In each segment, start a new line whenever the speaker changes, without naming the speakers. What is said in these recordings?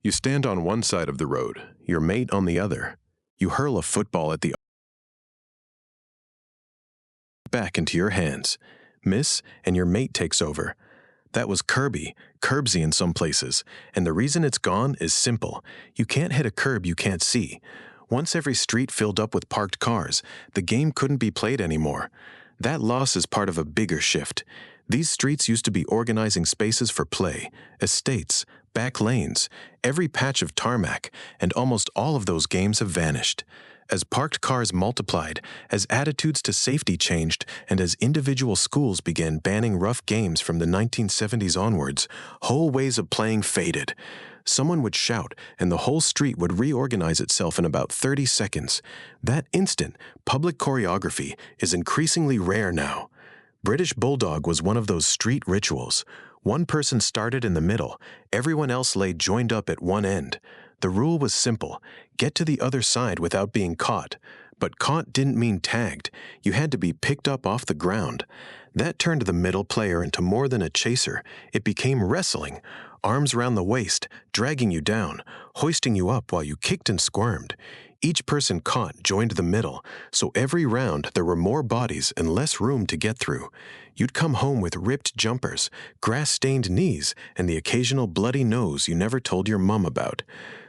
You stand on one side of the road, your mate on the other. You hurl a football at the back into your hands, miss, and your mate takes over. That was Kirby, Curbsy in some places, and the reason it's gone is simple. You can't hit a curb you can't see. Once every street filled up with parked cars, the game couldn't be played anymore. That loss is part of a bigger shift. These streets used to be organizing spaces for play, estates, back lanes, every patch of tarmac, and almost all of those games have vanished. As parked cars multiplied, as attitudes to safety changed, and as individual schools began banning rough games from the 1970s onwards, whole ways of playing faded. Someone would shout, and the whole street would reorganize itself in about 30 seconds. That instant, public choreography is increasingly rare now. British Bulldog was one of those street rituals. One person started in the middle, everyone else lay joined up at one end. The rule was simple: get to the other side without being caught. But caught didn't mean tagged. You had to be picked up off the ground. That turned the middle player into more than a chaser. It became wrestling. Arms round the waist, dragging you down, hoisting you up while you kicked and squirmed. Each person caught joined the middle, so every round there were more bodies and less room to get through. You'd come home with ripped jumpers, grass-stained knees, and the occasional bloody nose you never told your mom about.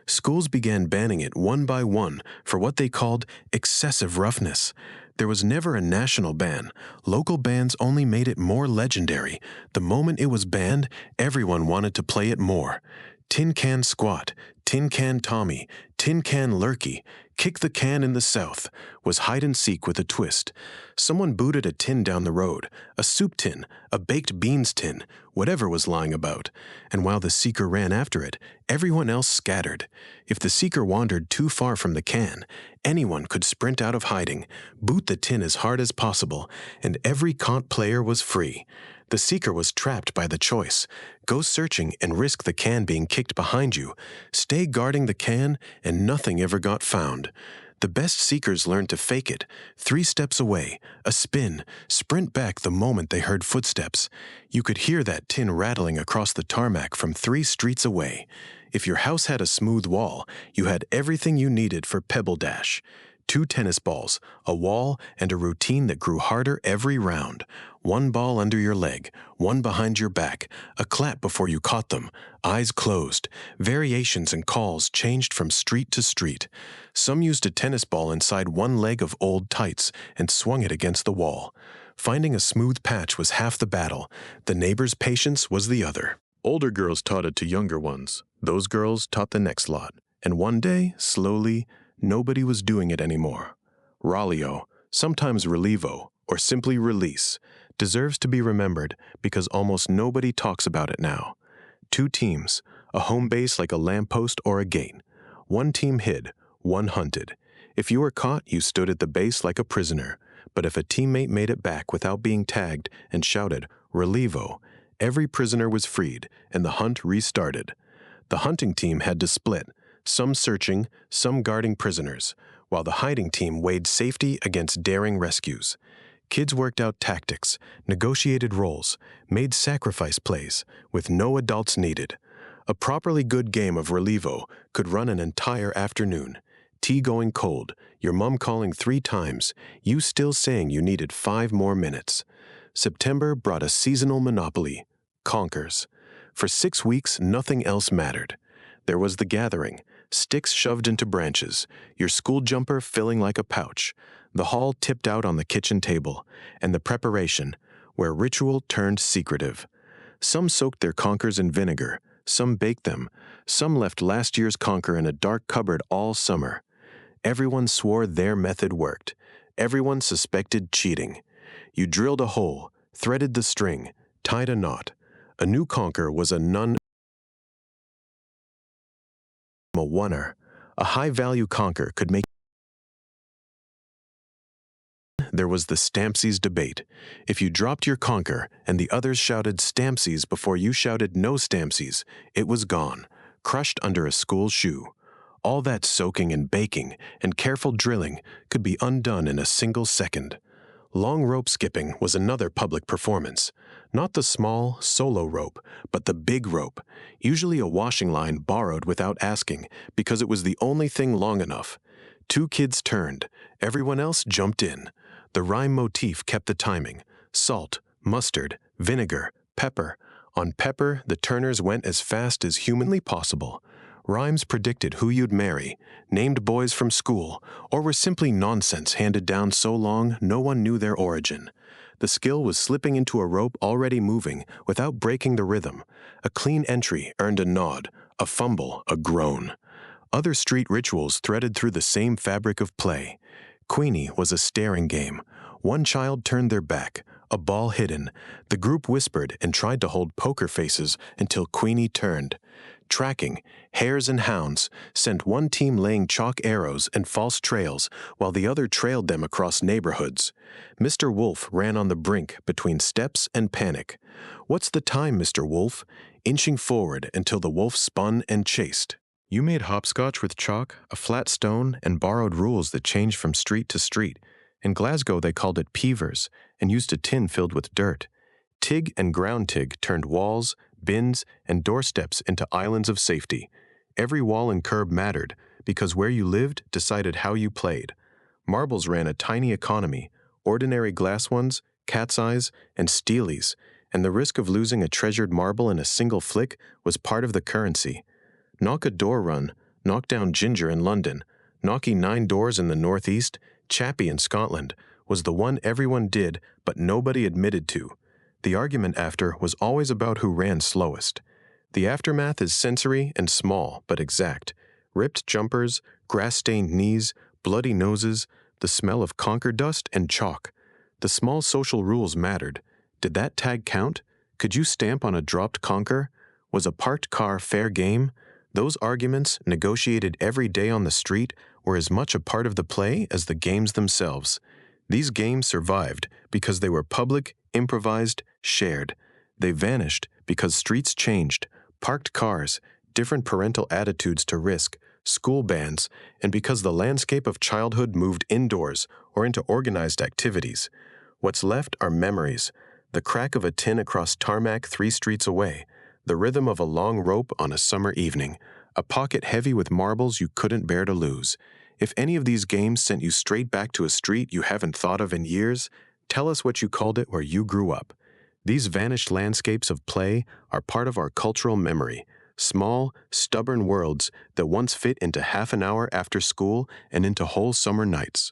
Schools began banning it one by one for what they called excessive roughness. There was never a national ban. Local bans only made it more legendary. The moment it was banned, everyone wanted to play it more. Tin Can Squat, Tin Can Tommy, Tin Can Lurkey, Kick the Can in the South was hide and seek with a twist. Someone booted a tin down the road, a soup tin, a baked beans tin, whatever was lying about, and while the seeker ran after it, everyone else scattered. If the seeker wandered too far from the can, anyone could sprint out of hiding, boot the tin as hard as possible, and every caught player was free. The seeker was trapped by the choice: go searching and risk the can being kicked behind you, stay guarding the can, and nothing ever got found. The best seekers learned to fake it: 3 steps away, a spin, sprint back the moment they heard footsteps. You could hear that tin rattling across the tarmac from 3 streets away. If your house had a smooth wall, you had everything you needed for Pebble Dash. 2 tennis balls, a wall, and a routine that grew harder every round. 1 ball under your leg, 1 behind your back, a clap before you caught them, eyes closed. Variations and calls changed from street to street. Some used a tennis ball inside 1 leg of old tights and swung it against the wall. Finding a smooth patch was half the battle. The neighbor's patience was the other. Older girls taught it to younger ones. Those girls taught the next lot. And one day, slowly, nobody was doing it anymore. Rallyo, sometimes Relevo, or simply Release, deserves to be remembered because almost nobody talks about it now. 2 teams, a home base like a lamppost or a gate. 1 team hid, 1 hunted. If you were caught, you stood at the base like a prisoner. But if a teammate made it back without being tagged and shouted, Relevo, every prisoner was freed and the hunt restarted. The hunting team had to split, some searching, some guarding prisoners, while the hiding team weighed safety against daring rescues. Kids worked out tactics, negotiated roles, made sacrifice plays, with no adults needed. A properly good game of Relevo could run an entire afternoon. Tea going cold, your mom calling 3 times, you still saying you needed 5 more minutes. September brought a seasonal monopoly, Conkers. For 6 weeks, nothing else mattered. There was the gathering, sticks shoved into branches, your school jumper filling like a pouch, the hall tipped out on the kitchen table, and the preparation, where ritual turned secretive. Some soaked their conkers in vinegar, some baked them, some left last year's conker in a dark cupboard all summer. Everyone swore their method worked. Everyone suspected cheating. You drilled a hole, threaded the string, tied a knot. A new conker was a oneer. A high-value conker could make. There was the Stampsies debate. If you dropped your conker and the others shouted Stampsies before you shouted no Stampsies, it was gone, crushed under a school shoe. All that soaking and baking and careful drilling could be undone in a single second. Long rope skipping was another public performance. Not the small, solo rope, but the big rope, usually a washing line borrowed without asking because it was the only thing long enough. Two kids turned, everyone else jumped in. The rhyme motif kept the timing: salt, mustard, vinegar, pepper. On pepper, the turners went as fast as humanly possible. Rhymes predicted who you'd marry, named boys from school, or were simply nonsense handed down so long no one knew their origin. The skill was slipping into a rope already moving without breaking the rhythm. A clean entry earned a nod, a fumble, a groan. Other street rituals threaded through the same fabric of play. Queenie was a staring game. One child turned their back, a ball hidden. The group whispered and tried to hold poker faces until Queenie turned. Tracking, hares and hounds, sent one team laying chalk arrows and false trails while the other trailed them across neighborhoods. Mr. Wolf ran on the brink between steps and panic. "What's the time, Mr. Wolf?" Inching forward until the wolf spun and chased. You made hopscotch with chalk, a flat stone, and borrowed rules that changed from street to street. In Glasgow they called it peavers and used a tin filled with dirt. Tig and ground tig turned walls, bins, and doorsteps into islands of safety. Every wall and curb mattered, because where you lived decided how you played. Marbles ran a tiny economy, ordinary glass ones, cat's eyes, and steelies, and the risk of losing a treasured marble in a single flick was part of the currency. Knock a door run, knock down Ginger in London, knocking 9 doors in the northeast, Chappie in Scotland, was the one everyone did but nobody admitted to. The argument after was always about who ran slowest. The aftermath is sensory and small but exact. Ripped jumpers, grass-stained knees, bloody noses, the smell of conker dust and chalk. The small social rules mattered. Did that tag count? Could you stamp on a dropped conker? Was a parked car fair game? Those arguments, negotiated every day on the street, were as much a part of the play as the games themselves. These games survived because they were public, improvised, shared. They vanished because streets changed, parked cars, different parental attitudes to risk, school bans, and because the landscape of childhood moved indoors or into organized activities. What's left are memories: the crack of a tin across tarmac 3 streets away, the rhythm of a long rope on a summer evening, a pocket heavy with marbles you couldn't bear to lose. If any of these games sent you straight back to a street you haven't thought of in years, tell us what you called it where you grew up. These vanished landscapes of play are part of our cultural memory, small, stubborn worlds that once fit into half an hour after school and into whole summer nights.